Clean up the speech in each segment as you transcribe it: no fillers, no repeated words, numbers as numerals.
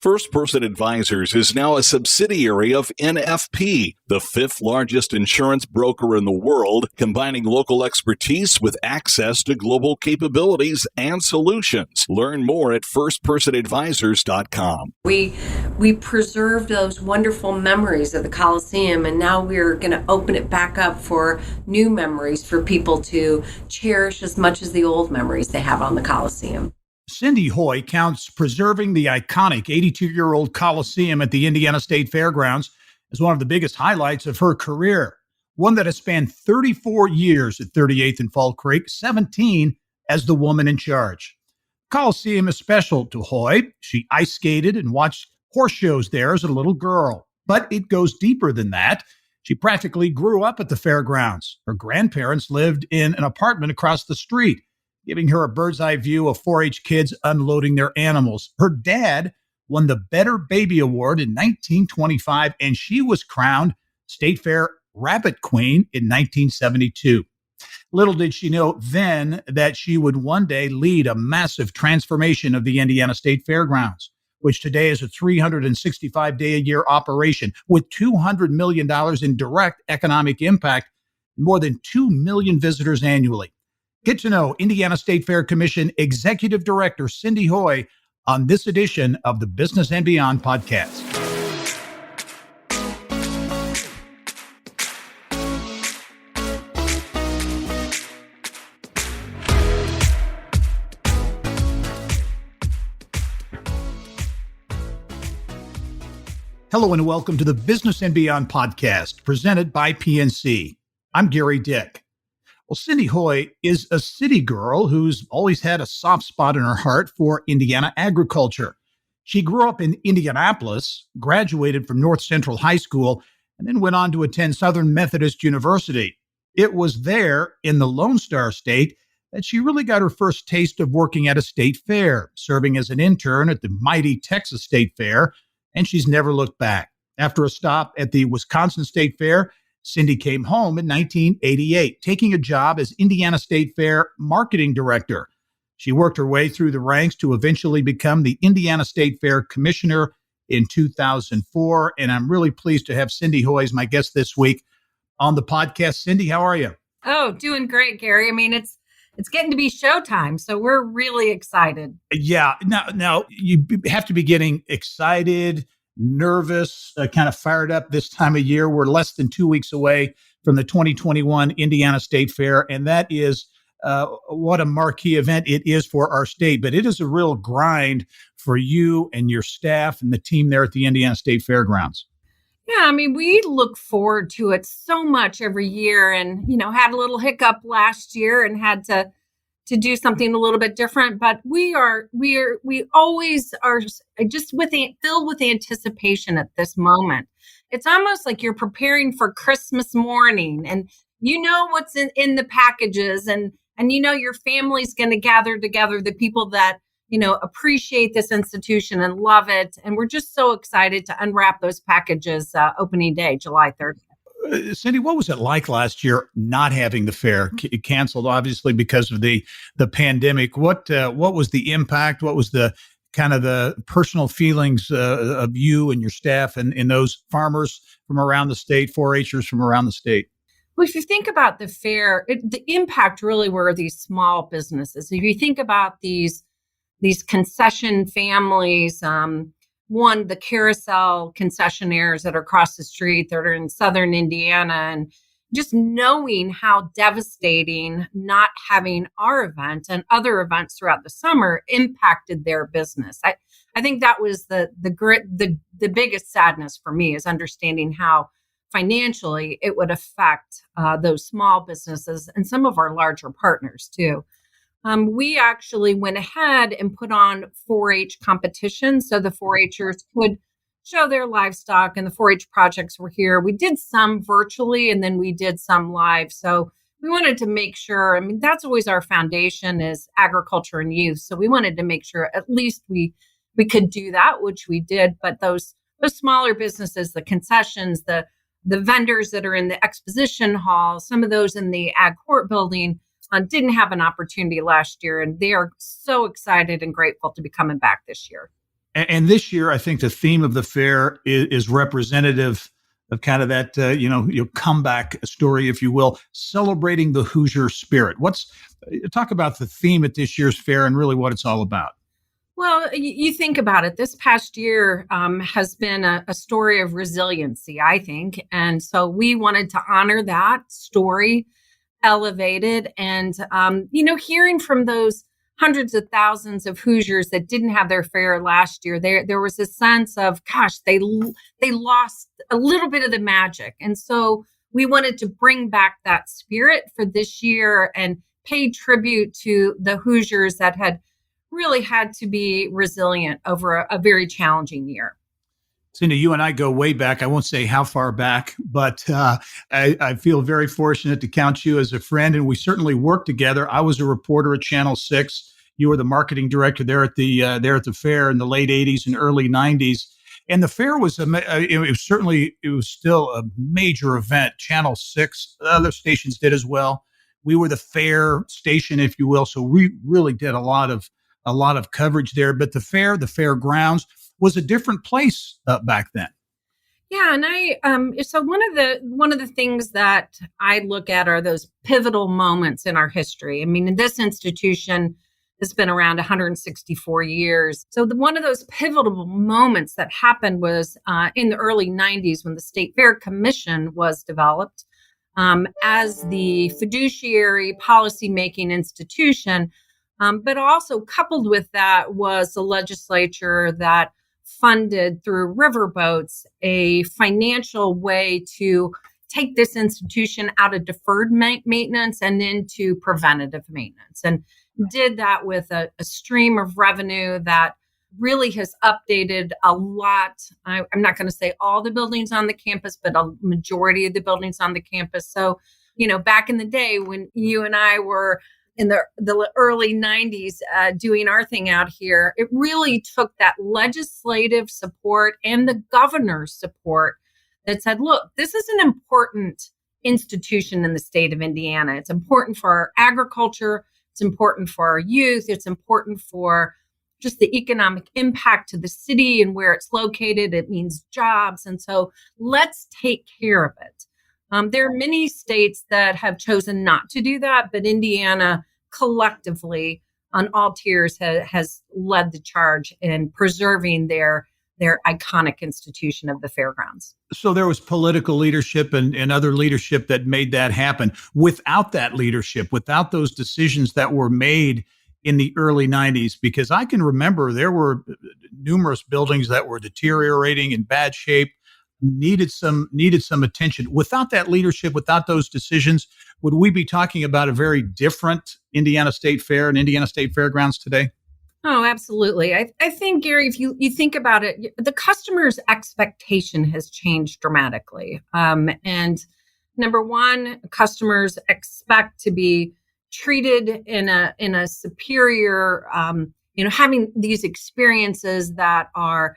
First Person Advisors is now a subsidiary of NFP, the fifth largest insurance broker in the world, combining local expertise with access to global capabilities and solutions. Learn more at firstpersonadvisors.com. We preserved those wonderful memories of the Coliseum, and now we're going to open it back up for new memories for people to cherish as much as the old memories they have on the Coliseum. Cindy Hoye counts preserving the iconic 82-year-old Coliseum at the Indiana State Fairgrounds as one of the biggest highlights of her career, one that has spanned 34 years at 38th and Fall Creek, 17 as the woman in charge. Coliseum is special to Hoye. She ice skated and watched horse shows there as a little girl, but it goes deeper than that. She practically grew up at the fairgrounds. Her grandparents lived in an apartment across the street, giving her a bird's eye view of 4-H kids unloading their animals. Her dad won the Better Baby Award in 1925, and she was crowned State Fair Rabbit Queen in 1972. Little did she know then that she would one day lead a massive transformation of the Indiana State Fairgrounds, which today is a 365-day-a-year operation with $200 million in direct economic impact and more than 2 million visitors annually. Get to know Indiana State Fair Commission Executive Director Cindy Hoye on this edition of the Business and Beyond podcast. Hello and welcome to the Business and Beyond podcast presented by PNC. I'm Gary Dick. Well, Cindy Hoye is a city girl who's always had a soft spot in her heart for Indiana agriculture. She grew up in Indianapolis, graduated from North Central High School, and then went on to attend Southern Methodist University. It was there in the Lone Star State that she really got her first taste of working at a state fair, serving as an intern at the mighty Texas State Fair, and she's never looked back. After a stop at the Wisconsin State Fair, Cindy came home in 1988, taking a job as Indiana State Fair marketing director. She worked her way through the ranks to eventually become the Indiana State Fair commissioner in 2004. And I'm really pleased to have Cindy Hoye as my guest this week on the podcast. Cindy, how are you? Oh, doing great, Gary. I mean, it's getting to be showtime, so we're really excited. Yeah. Now you have to be getting excited, nervous, kind of fired up this time of year. We're less than 2 weeks away from the 2021 Indiana State Fair, and that is what a marquee event it is for our state. But it is a real grind for you and your staff and the team there at the Indiana State Fairgrounds. Yeah, I mean, we look forward to it so much every year, and had a little hiccup last year and had to do something a little bit different. But we always are just filled with anticipation at this moment. It's almost like you're preparing for Christmas morning, and what's in the packages, and your family's going to gather together, the people that appreciate this institution and love it. And we're just so excited to unwrap those packages opening day, July 30th. Cindy, what was it like last year not having the fair canceled, obviously, because of the pandemic? What was the impact? What was the kind of the personal feelings of you and your staff and those farmers from around the state, 4-Hers from around the state? Well, if you think about the fair, the impact really were these small businesses. If you think about these concession families, the carousel concessionaires that are across the street that are in southern Indiana, and just knowing how devastating not having our event and other events throughout the summer impacted their business. I think that was the biggest sadness for me, is understanding how financially it would affect those small businesses and some of our larger partners too. We actually went ahead and put on 4-H competitions so the 4-Hers could show their livestock, and the 4-H projects were here. We did some virtually, and then we did some live. So we wanted to make sure, I mean, that's always our foundation, is agriculture and youth. So we wanted to make sure at least we could do that, which we did. But those smaller businesses, the concessions, the vendors that are in the exposition hall, some of those in the ag court building, didn't have an opportunity last year, and they are so excited and grateful to be coming back this year. And this year, I think the theme of the fair is representative of kind of that, comeback story, if you will, celebrating the Hoosier spirit. Talk about the theme at this year's fair and really what it's all about. Well, you think about it. This past year has been a story of resiliency, I think. And so we wanted to honor that story, elevate it. And, hearing from those hundreds of thousands of Hoosiers that didn't have their fair last year, there was a sense of, gosh, they lost a little bit of the magic. And so we wanted to bring back that spirit for this year and pay tribute to the Hoosiers that had really had to be resilient over a very challenging year. Cindy, you and I go way back. I won't say how far back, but I feel very fortunate to count you as a friend, and we certainly worked together. I was a reporter at Channel 6. You were the marketing director there at the fair in the late 80s and early 90s. And the fair was it was still a major event. Channel 6, other stations did as well. We were the fair station, if you will, so we really did a lot of coverage there. But the fairgrounds was a different place back then. Yeah, and so one of the things that I look at are those pivotal moments in our history. I mean, this institution has been around 164 years. So one of those pivotal moments that happened was in the early 90s when the State Fair Commission was developed as the fiduciary policymaking institution. But also coupled with that was the legislature that funded through riverboats a financial way to take this institution out of deferred maintenance and into preventative maintenance, and did that with a stream of revenue that really has updated a lot. I'm not going to say all the buildings on the campus, but a majority of the buildings on the campus. So, back in the day when you and I were in the early 90s doing our thing out here, it really took that legislative support and the governor's support that said, look, this is an important institution in the state of Indiana. It's important for our agriculture. It's important for our youth. It's important for just the economic impact to the city and where it's located. It means jobs. And so let's take care of it. There are many states that have chosen not to do that, but Indiana collectively on all tiers has led the charge in preserving their iconic institution of the fairgrounds. So there was political leadership and other leadership that made that happen. Without that leadership, without those decisions that were made in the early 90s, because I can remember there were numerous buildings that were deteriorating, in bad shape, needed some attention. Without that leadership, without those decisions, would we be talking about a very different Indiana State Fair and Indiana State Fairgrounds today? Oh, absolutely. I think, Gary, if you think about it, the customer's expectation has changed dramatically. And number one, customers expect to be treated in a superior, having these experiences that are,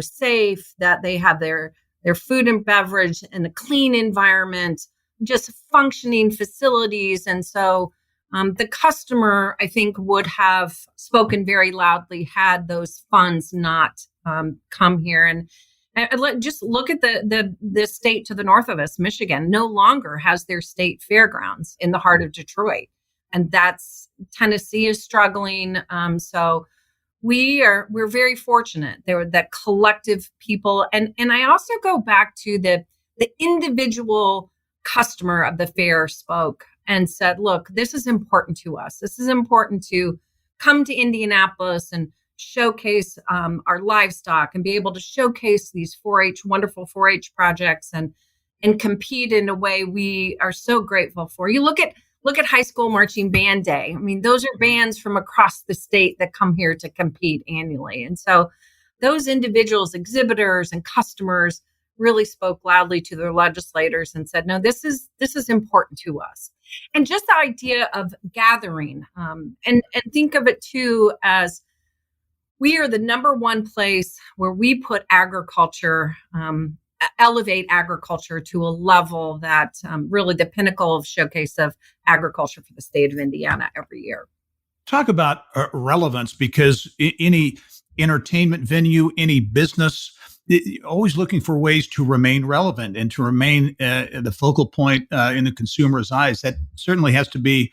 safe, that they have their food and beverage in a clean environment, just functioning facilities. And so the customer, I think, would have spoken very loudly had those funds not come here. And just look at the state to the north of us, Michigan, no longer has their state fairgrounds in the heart of Detroit. And Tennessee is struggling. So we're very fortunate. There were that collective people. And I also go back to the individual customer of the fair spoke and said, look, this is important to us. This is important to come to Indianapolis and showcase our livestock and be able to showcase these wonderful 4-H projects and compete in a way we are so grateful for. You look at High School Marching Band Day. I mean, those are bands from across the state that come here to compete annually. And so those individuals, exhibitors and customers really spoke loudly to their legislators and said, no, this is important to us. And just the idea of gathering and think of it too as we are the number one place where we put agriculture, elevate agriculture to a level that really the pinnacle of showcase of agriculture for the state of Indiana every year. Talk about relevance, because any entertainment venue, any business, always looking for ways to remain relevant and to remain the focal point in the consumer's eyes. That certainly has to be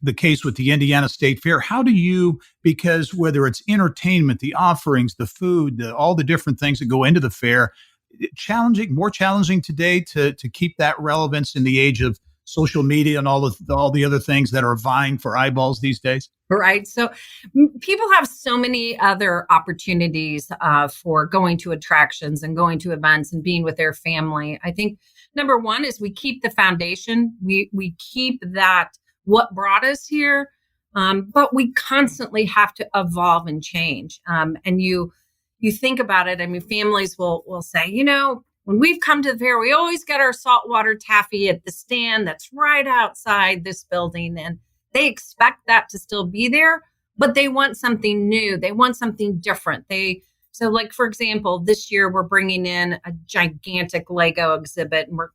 the case with the Indiana State Fair. How do you, because whether it's entertainment, the offerings, the food, all the different things that go into the fair, more challenging today to keep that relevance in the age of social media and all the other things that are vying for eyeballs these days? Right. So people have so many other opportunities for going to attractions and going to events and being with their family. I think number one is we keep the foundation. We keep that what brought us here, but we constantly have to evolve and change. And you think about it. I mean, families will say, when we've come to the fair, we always get our saltwater taffy at the stand that's right outside this building. And they expect that to still be there, but they want something new. They want something different. So like, for example, this year we're bringing in a gigantic Lego exhibit, and we're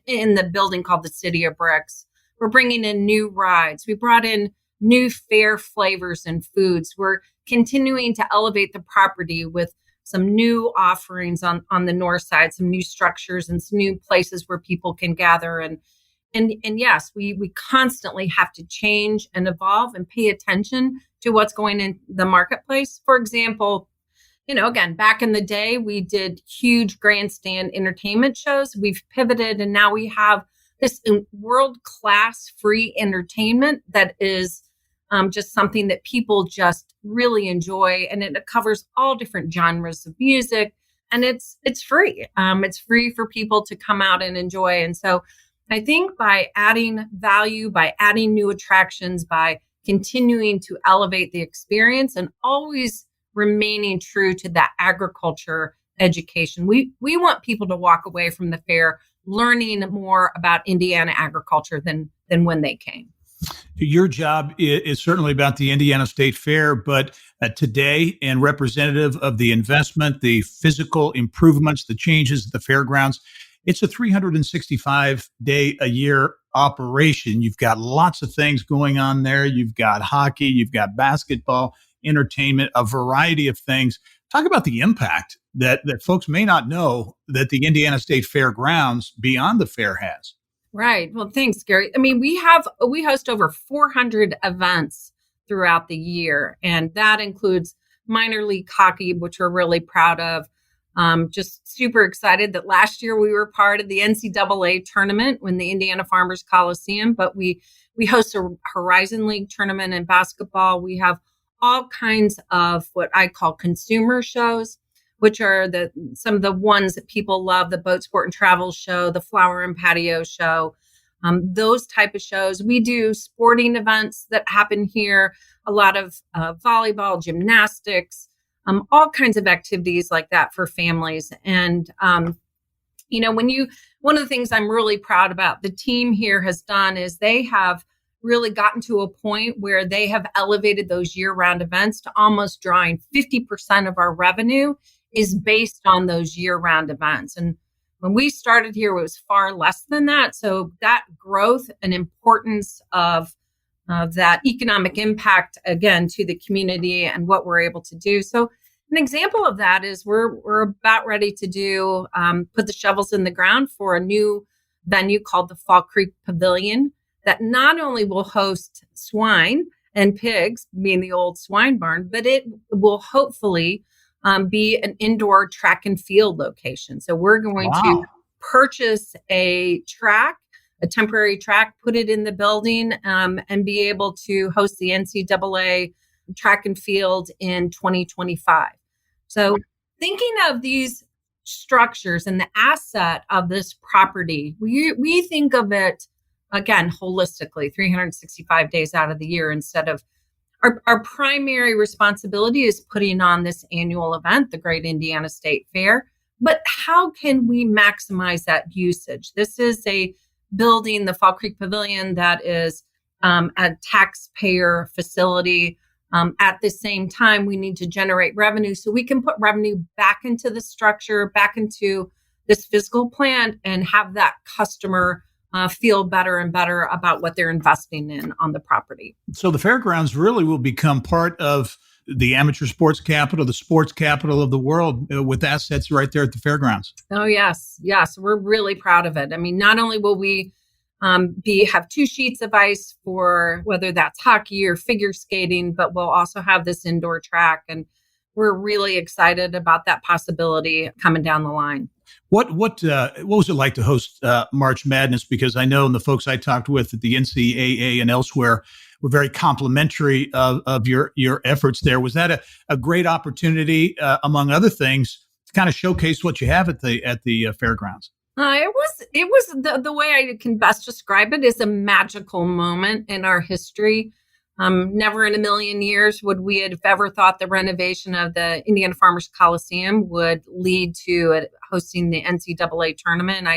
in the building called the City of Bricks. We're bringing in new rides. We brought in new fair flavors and foods. We're continuing to elevate the property with some new offerings on the north side, some new structures and some new places where people can gather. And yes, we constantly have to change and evolve and pay attention to what's going in the marketplace. For example, again, back in the day, we did huge grandstand entertainment shows. We've pivoted, and now we have this world-class free entertainment that is just something that people just really enjoy. And it covers all different genres of music, and it's free. It's free for people to come out and enjoy. And so I think by adding value, by adding new attractions, by continuing to elevate the experience and always remaining true to that agriculture education, we want people to walk away from the fair learning more about Indiana agriculture than when they came. Your job is certainly about the Indiana State Fair, but today, and representative of the investment, the physical improvements, the changes at the fairgrounds, it's a 365-day-a-year operation. You've got lots of things going on there. You've got hockey, you've got basketball, entertainment, a variety of things. Talk about the impact that folks may not know that the Indiana State Fairgrounds beyond the fair has. Right. Well, thanks, Gary. I mean, we host over 400 events throughout the year, and that includes minor league hockey, which we're really proud of. Just super excited that last year we were part of the NCAA tournament in the Indiana Farmers Coliseum, but we host a Horizon League tournament in basketball. We have all kinds of what I call consumer shows, which are some of the ones that people love: the Boat Sport and Travel Show, the Flower and Patio Show, those type of shows. We do sporting events that happen here, a lot of volleyball, gymnastics, all kinds of activities like that for families. And, one of the things I'm really proud about the team here has done is they have really gotten to a point where they have elevated those year-round events to almost drawing 50% of our revenue is based on those year-round events. And when we started here, it was far less than that. So that growth and importance of that economic impact, again, to the community and what we're able to do. So an example of that is we're about ready to put the shovels in the ground for a new venue called the Fall Creek Pavilion that not only will host swine and pigs, being the old swine barn, but it will hopefully be an indoor track and field location. So we're going to purchase a temporary track, put it in the building, and be able to host the NCAA track and field in 2025. So thinking of these structures and the asset of this property, we think of it, again, holistically, 365 days out of the year, instead of our primary responsibility is putting on this annual event, the Great Indiana State Fair. But how can we maximize that usage? This is a building, the Fall Creek Pavilion, that is a taxpayer facility. At the same time, we need to generate revenue so we can put revenue back into the structure, back into this physical plant, and have that customer feel better and better about what they're investing in on the property. So the fairgrounds really will become part of the amateur sports capital, the sports capital of the world, with assets right there at the fairgrounds. Oh, yes. Yes. We're really proud of it. I mean, not only will we have 2 sheets of ice for whether that's hockey or figure skating, but we'll also have this indoor track. And we're really excited about that possibility coming down the line. What was it like to host March Madness? Because I know the folks I talked with at the NCAA and elsewhere were very complimentary of your efforts there. Was that a great opportunity, among other things, to kind of showcase what you have at the fairgrounds? It was the way I can best describe it is a magical moment in our history. Never in a million years would we have ever thought the renovation of the Indiana Farmers Coliseum would lead to hosting the NCAA tournament.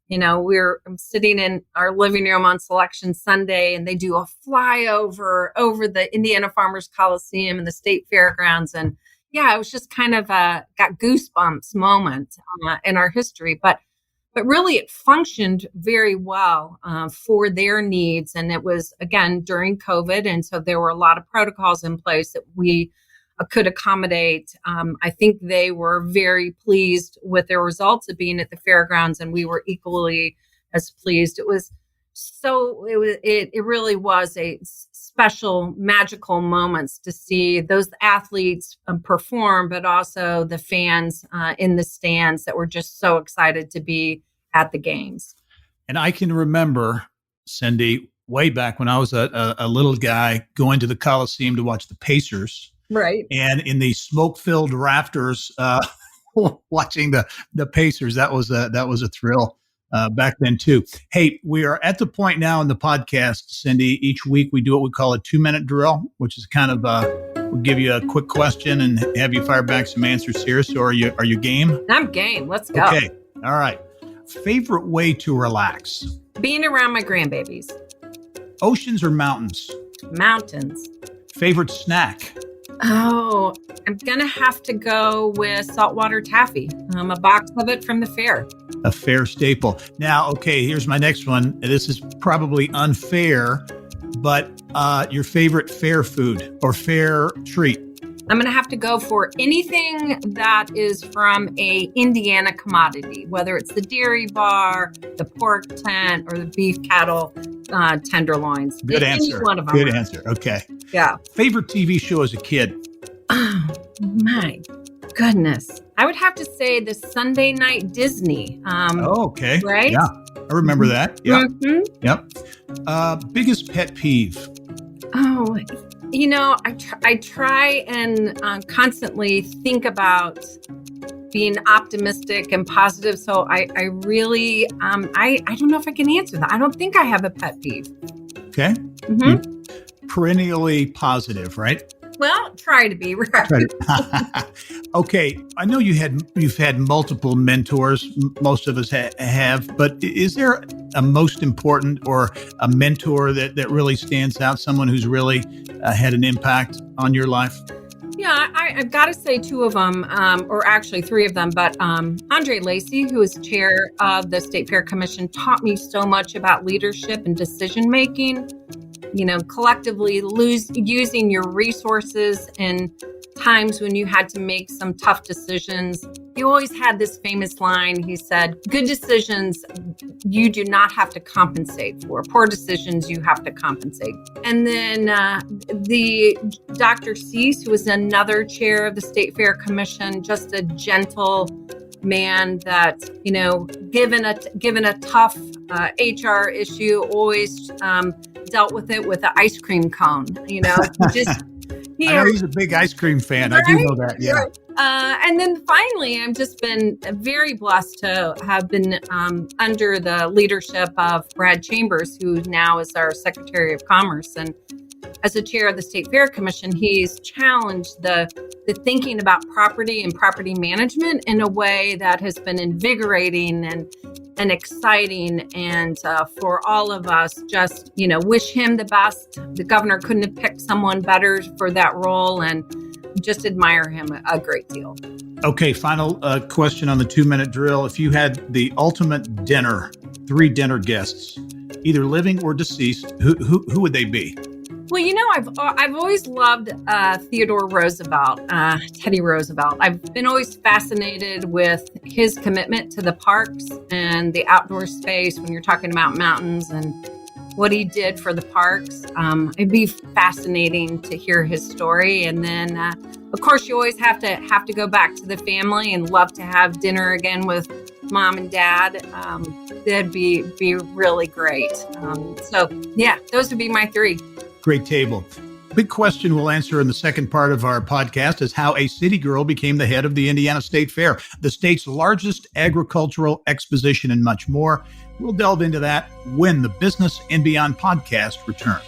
We're sitting in our living room on Selection Sunday, and they do a flyover over the Indiana Farmers Coliseum and the State Fairgrounds. And yeah, it was just kind of got goosebumps moment in our history. But really, it functioned very well for their needs. And it was, again, during COVID. And so there were a lot of protocols in place that we could accommodate. I think they were very pleased with their results of being at the fairgrounds, and we were equally as pleased. It really was a special, magical moments to see those athletes perform, but also the fans in the stands that were just so excited to be at the games. And I can remember, Cindy, way back when I was a little guy going to the Coliseum to watch the Pacers. Right. And in the smoke-filled rafters, watching the Pacers, that was a thrill back then too. Hey, we are at the point now in the podcast, Cindy. Each week we do what we call a 2-minute drill, which is kind of we'll give you a quick question and have you fire back some answers here. So are you game? I'm game. Let's go. Okay. All right. Favorite way to relax? Being around my grandbabies. Oceans or mountains? Mountains. Favorite snack? Oh, I'm going to have to go with saltwater taffy, a box of it from the fair. A fair staple. Now, okay, here's my next one. This is probably unfair, but your favorite fair food or fair treat? I'm going to have to go for anything that is from a Indiana commodity, whether it's the dairy bar, the pork tent, or the beef cattle tenderloins. Good answer. One of them. Good answer. Okay. Yeah. Favorite TV show as a kid? Oh, my goodness. I would have to say the Sunday night Disney. Okay. Right? Yeah. I remember that. Yeah. Mm-hmm. Yep. Biggest pet peeve? Oh, I try and constantly think about being optimistic and positive. So I really, I don't know if I can answer that. I don't think I have a pet peeve. Okay. Mm-hmm. Perennially positive, right? Well, try to be right. Okay. I know you've had multiple mentors. Most of us have, but is there a most important or a mentor that really stands out? Someone who's really had an impact on your life? Yeah, I've got to say 2 of them, or actually 3 of them. But Andre Lacey, who is chair of the State Fair Commission, taught me so much about leadership and decision making. Collectively using your resources in times when you had to make some tough decisions. He always had this famous line. He said, good decisions, you do not have to compensate for. Poor decisions, you have to compensate. And then the Dr. Cease, who was another chair of the State Fair Commission, just a gentle man that, given a tough HR issue, always dealt with it with an ice cream cone. I know he's a big ice cream fan. Right? I do know that. Yeah. Right. And then finally, I've just been very blessed to have been under the leadership of Brad Chambers, who now is our Secretary of Commerce. And as a chair of the State Fair Commission, he's challenged the thinking about property and property management in a way that has been invigorating and exciting. And for all of us, just, wish him the best. The governor couldn't have picked someone better for that role, and just admire him a great deal. Okay, final question on the 2-minute drill. If you had the ultimate dinner, 3 dinner guests, either living or deceased, who would they be? Well, I've always loved Theodore Roosevelt, Teddy Roosevelt. I've been always fascinated with his commitment to the parks and the outdoor space when you're talking about mountains and what he did for the parks. It'd be fascinating to hear his story. And then, of course, you always have to go back to the family and love to have dinner again with mom and dad. That'd be really great. Those would be my three. Great table. Big question we'll answer in the second part of our podcast is how a city girl became the head of the Indiana State Fair, the state's largest agricultural exposition, and much more. We'll delve into that when the Business and Beyond podcast returns.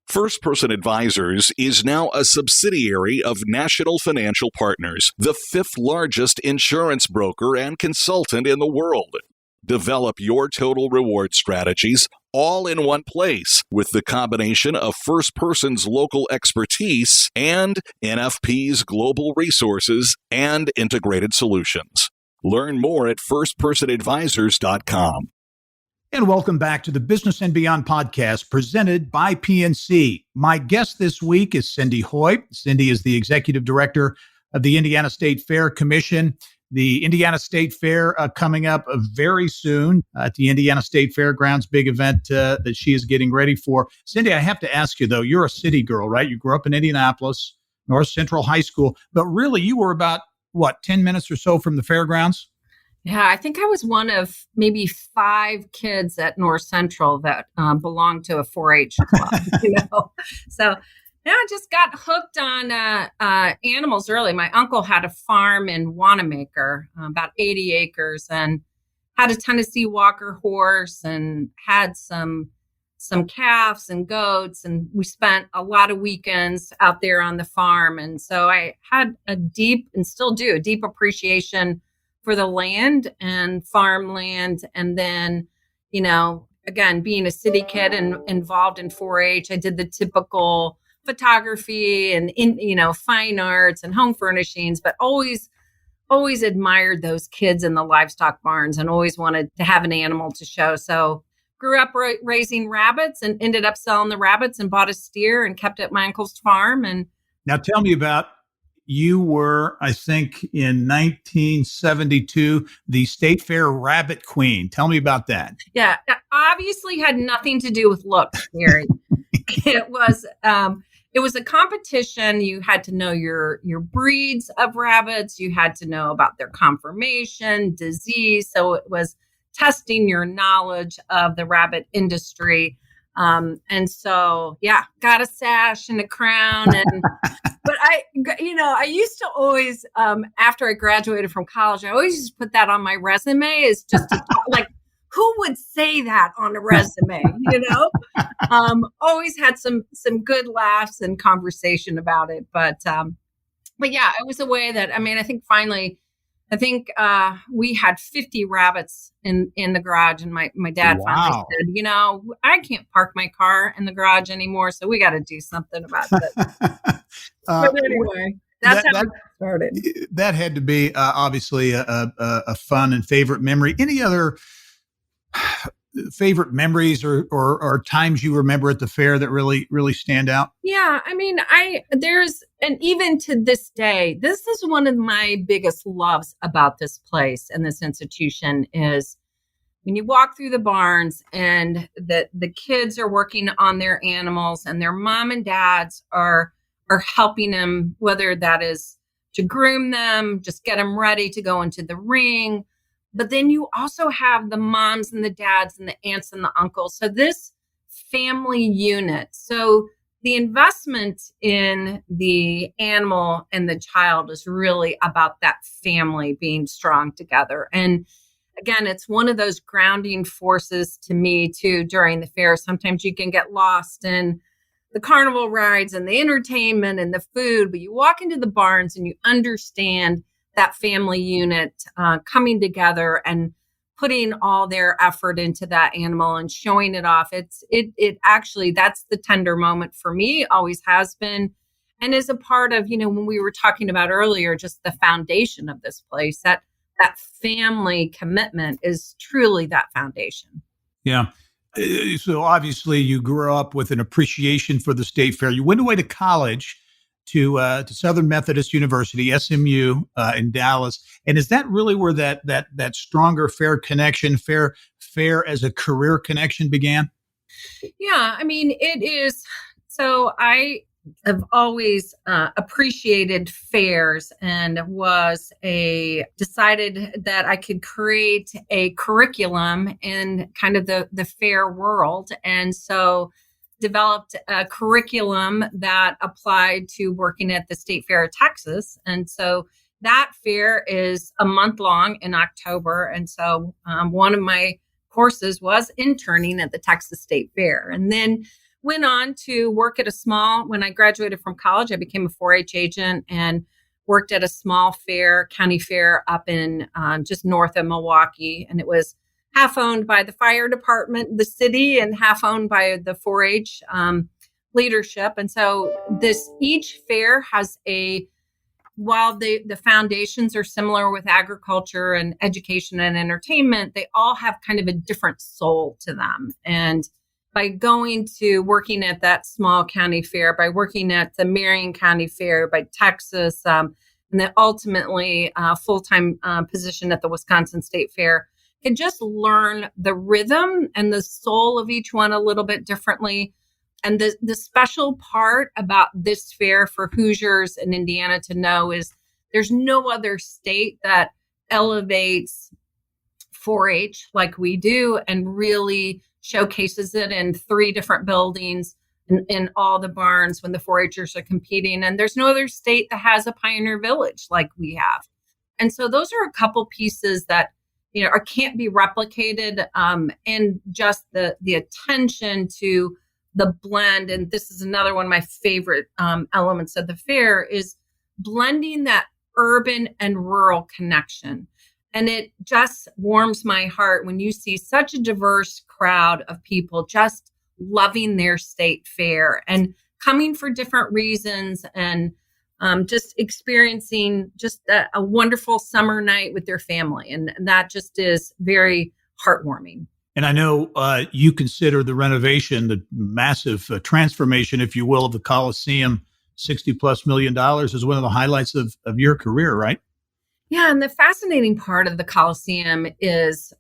First Person Advisors is now a subsidiary of National Financial Partners, the fifth largest insurance broker and consultant in the world. Develop your total reward strategies all in one place with the combination of First Person's local expertise and NFP's global resources and integrated solutions. Learn more at firstpersonadvisors.com. And welcome back to the Business and Beyond podcast presented by PNC. My guest this week is Cindy Hoye. Cindy is the executive director of the Indiana State Fair Commission. The Indiana State Fair coming up very soon at the Indiana State Fairgrounds, big event that she is getting ready for. Cindy, I have to ask you, though, you're a city girl, right? You grew up in Indianapolis, North Central High School, but really you were about, 10 minutes or so from the fairgrounds? Yeah, I think I was one of maybe 5 kids at North Central that belonged to a 4-H club, So I just got hooked on animals early. My uncle had a farm in Wanamaker, about 80 acres, and had a Tennessee Walker horse and had some calves and goats. And we spent a lot of weekends out there on the farm. And so I had a deep, and still do, a deep appreciation for the land and farmland. And then, again, being a city kid and involved in 4-H, I did the typical photography and, fine arts and home furnishings, but always admired those kids in the livestock barns and always wanted to have an animal to show. So grew up raising rabbits and ended up selling the rabbits and bought a steer and kept it at my uncle's farm. And now tell me about, you were, I think, in 1972, the State Fair Rabbit Queen. Tell me about that. Yeah, it obviously had nothing to do with looks, Gary. It was a competition. You had to know your breeds of rabbits. You had to know about their conformation, disease. So it was testing your knowledge of the rabbit industry. And so, got a sash and a crown. But I used to always, after I graduated from college, I always just put that on my resume is just to, who would say that on a resume, always had some good laughs and conversation about it. But yeah, it was a way that, I think we had 50 rabbits in the garage, and my dad finally said, I can't park my car in the garage anymore, so we got to do something about it. But anyway, that's how it started. That had to be obviously a fun and favorite memory. Any other favorite memories or times you remember at the fair that really stand out? Yeah, and even to this day, this is one of my biggest loves about this place and this institution is when you walk through the barns and the kids are working on their animals and their mom and dads are helping them, whether that is to groom them, just get them ready to go into the ring. But then you also have the moms and the dads and the aunts and the uncles. So this family unit. So the investment in the animal and the child is really about that family being strong together. And again, it's one of those grounding forces to me too during the fair. Sometimes you can get lost in the carnival rides and the entertainment and the food, but you walk into the barns and you understand that family unit coming together and putting all their effort into that animal and showing it off. It actually, that's the tender moment for me, always has been. And is a part of, when we were talking about earlier, just the foundation of this place, that family commitment is truly that foundation. Yeah. So obviously you grew up with an appreciation for the state fair. You went away to college to Southern Methodist University, SMU, in Dallas. And is that really where that stronger fair connection, fair as a career connection began? Yeah, I mean, it is. So I have always appreciated fairs and decided that I could create a curriculum in kind of the fair world. And so developed a curriculum that applied to working at the State Fair of Texas. And so that fair is a month long in October. And so one of my courses was interning at the Texas State Fair. And then went on to work at when I graduated from college, I became a 4-H agent and worked at a small fair, county fair up in just north of Milwaukee. And it was half owned by the fire department, the city, and half owned by the 4-H leadership. And so each fair has while the foundations are similar with agriculture and education and entertainment, they all have kind of a different soul to them. And by going to working at that small county fair, by working at the Marion County Fair, by Texas, and then ultimately full-time position at the Wisconsin State Fair, can just learn the rhythm and the soul of each one a little bit differently. And the special part about this fair for Hoosiers in Indiana to know is there's no other state that elevates 4-H like we do and really showcases it in 3 different buildings in all the barns when the 4-Hers are competing. And there's no other state that has a Pioneer Village like we have. And so those are a couple pieces that, can't be replicated. And just the attention to the blend. And this is another one of my favorite elements of the fair is blending that urban and rural connection. And it just warms my heart when you see such a diverse crowd of people just loving their state fair and coming for different reasons and just experiencing just a wonderful summer night with their family. And that just is very heartwarming. And I know you consider the renovation, the massive transformation, if you will, of the Coliseum, $60+ million, as one of the highlights of your career, right? Yeah, and the fascinating part of the Coliseum is,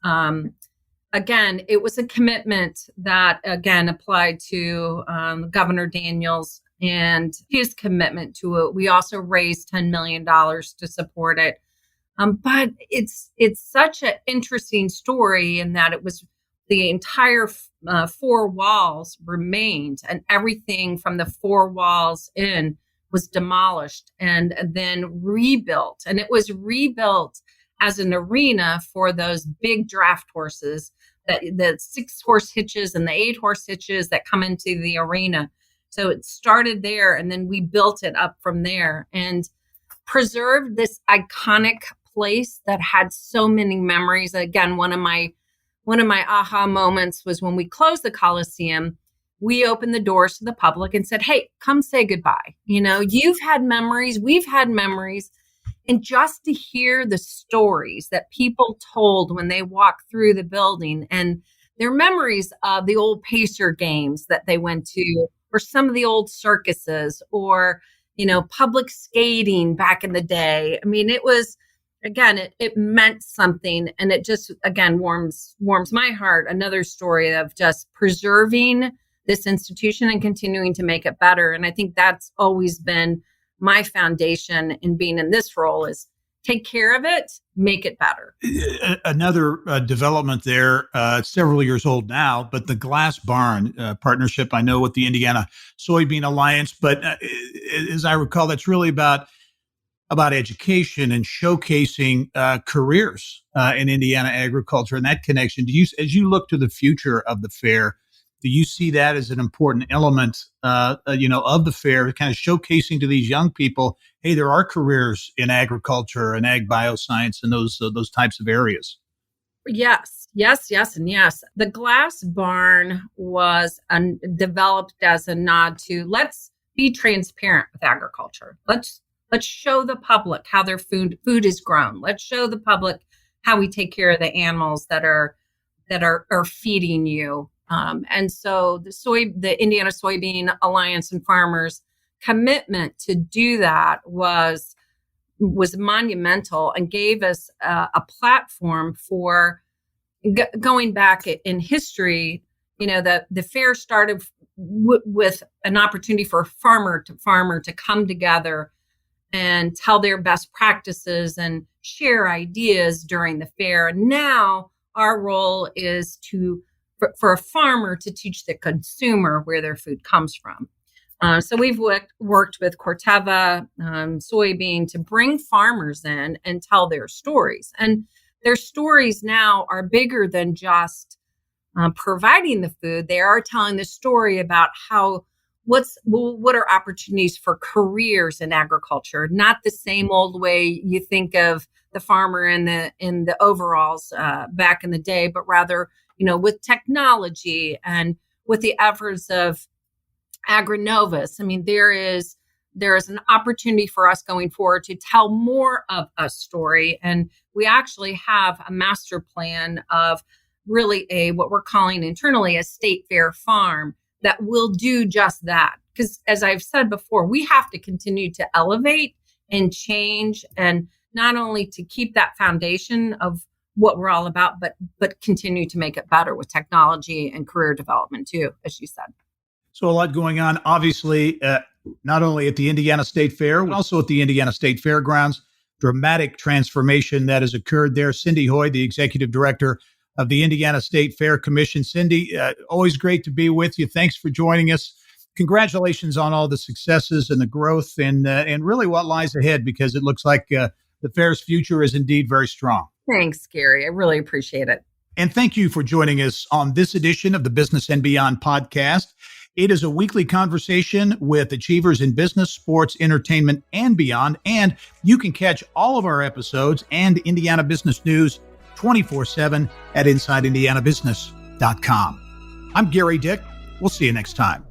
again, it was a commitment that, again, applied to Governor Daniels and his commitment to it. We also raised $10 million to support it. But it's such an interesting story in that it was the entire 4 walls remained, and everything from the 4 walls in was demolished and then rebuilt. And it was rebuilt as an arena for those big draft horses, that the 6-horse hitches and the 8-horse hitches that come into the arena. So it started there, and then we built it up from there and preserved this iconic place that had so many memories. Again, one of my aha moments was when we closed the Coliseum. We opened the doors to the public and said, hey, come say goodbye. You've had memories, we've had memories. And just to hear the stories that people told when they walked through the building and their memories of the old Pacer games that they went to, or some of the old circuses, or, public skating back in the day. I mean, it was, again, it meant something. And it just, again, warms my heart. Another story of just preserving this institution and continuing to make it better. And I think that's always been my foundation in being in this role is take care of it, make it better. Another development there, several years old now, but the Glass Barn partnership, I know with the Indiana Soybean Alliance, but as I recall, that's really about education and showcasing careers in Indiana agriculture and that connection. As you look to the future of the fair, do you see that as an important element, of the fair, kind of showcasing to these young people, hey, there are careers in agriculture and ag bioscience and those types of areas? Yes, yes, yes, and yes. The glass barn was developed as a nod to let's be transparent with agriculture. Let's show the public how their food is grown. Let's show the public how we take care of the animals that are feeding you. And so the Indiana Soybean Alliance and Farmers commitment to do that was monumental and gave us a platform for going back in history. The fair started with an opportunity for farmer to come together and tell their best practices and share ideas during the fair. And now our role is for a farmer to teach the consumer where their food comes from. So we've worked with Corteva soybean to bring farmers in and tell their stories. And their stories now are bigger than just providing the food. They are telling the story about what are opportunities for careers in agriculture, not the same old way you think of the farmer in the overalls back in the day, but rather, with technology and with the efforts of Agrinovus. I mean, there is an opportunity for us going forward to tell more of a story. And we actually have a master plan of really what we're calling internally a state fair farm that will do just that. Because as I've said before, we have to continue to elevate and change, and not only to keep that foundation of what we're all about, but continue to make it better with technology and career development too, as you said. So a lot going on, obviously, not only at the Indiana State Fair, but also at the Indiana State Fairgrounds. Dramatic transformation that has occurred there. Cindy Hoye, the executive director of the Indiana State Fair Commission. Cindy, always great to be with you. Thanks for joining us. Congratulations on all the successes and the growth and really what lies ahead, because it looks like the fair's future is indeed very strong. Thanks, Gary. I really appreciate it. And thank you for joining us on this edition of the Business and Beyond podcast. It is a weekly conversation with achievers in business, sports, entertainment, and beyond. And you can catch all of our episodes and Indiana business news 24/7 at InsideIndianaBusiness.com. I'm Gary Dick. We'll see you next time.